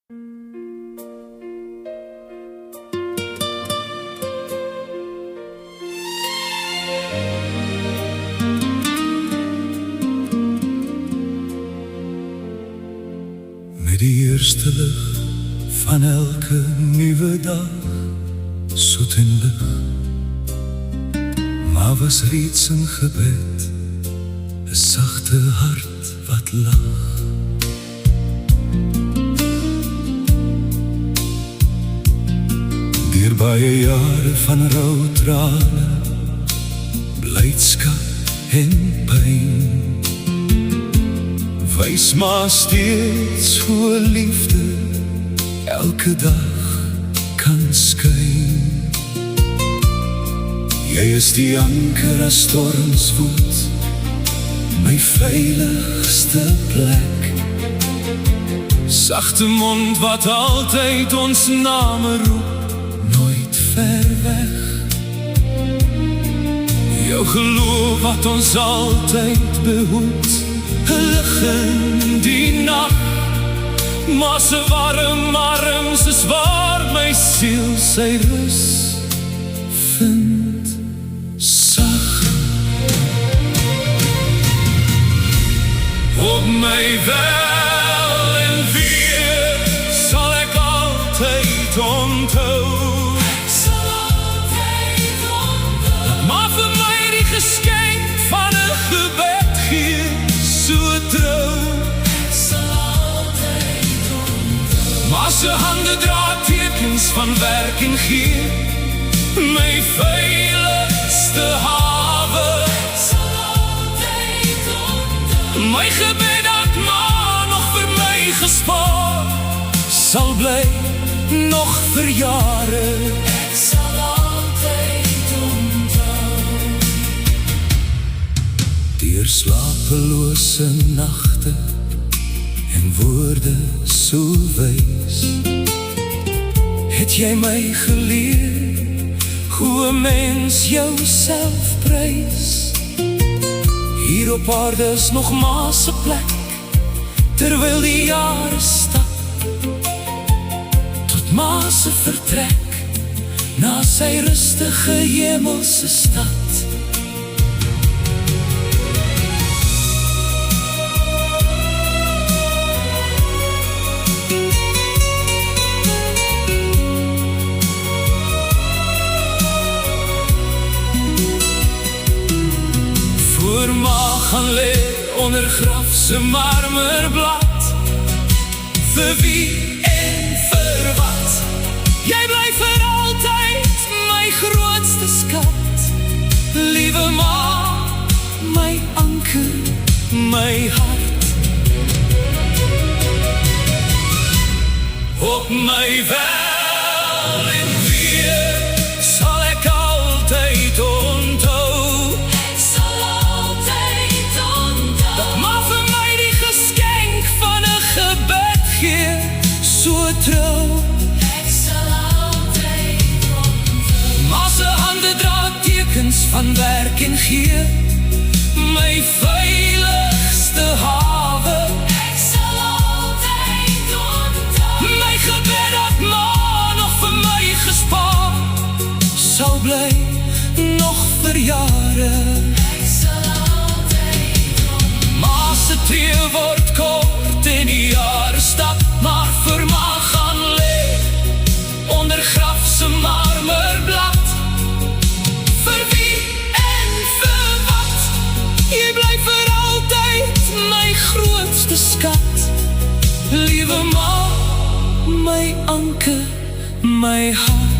Met die eerste lig van elke nuwe dag, soet en lig, maar was reeds in gebed, 'n sagte hart wat lag. Deur baie jare van rou trane, blydskap en pyn, wys maar steeds hoe liefde elke dag kan skyn. Jy is die anker as storms woed, my veiligste plek, sagte mond wat altyd ons name roep, nooit ver weg. Jou geloof wat ons altyd behoed, 'n lig in die nag, maar se warm arms is waar my siel sy rus vind. Sag op my wel en weer sal ek altyd onthou, maar vir my die geskenk van 'n gebed gee, so trou, maar se hande dra tekens van werk en gee, my veiligste hawe, my gebed dat maar nog vir my gespaar, sal bly nog vir jare, ek sal altyd onthou. Deur slapelose nagte en woorde so wys, het jy my geleer hoe 'n mens jouself prys. Hier op aarde is nog maar 'n plek, terwyl die jare stap, tot maar se vertrek na sy rustige hemelse stad. Ma gaan lê onder graf se marmerblad, vir wie en vir wat, jy bly vir altyd my grootste skat, liewe ma, my anker, my hart. Op my wel en weer sal ek altyd onthou, so trou, ek sal altyd onthou, maar se hande dra tekens van werk en gee, my veiligste hawe, ek sal altyd onthou, my gebed dat maar nog vir my gespaar, sal bly nog vir jare, ek sal altyd onthou, maar se tree word kort en die jare stap, maar vir ma gaan lê onder graf se marmerblad, vir wie en vir wat, jy bly vir altyd my grootste skat, liewe ma, my anker, my hart.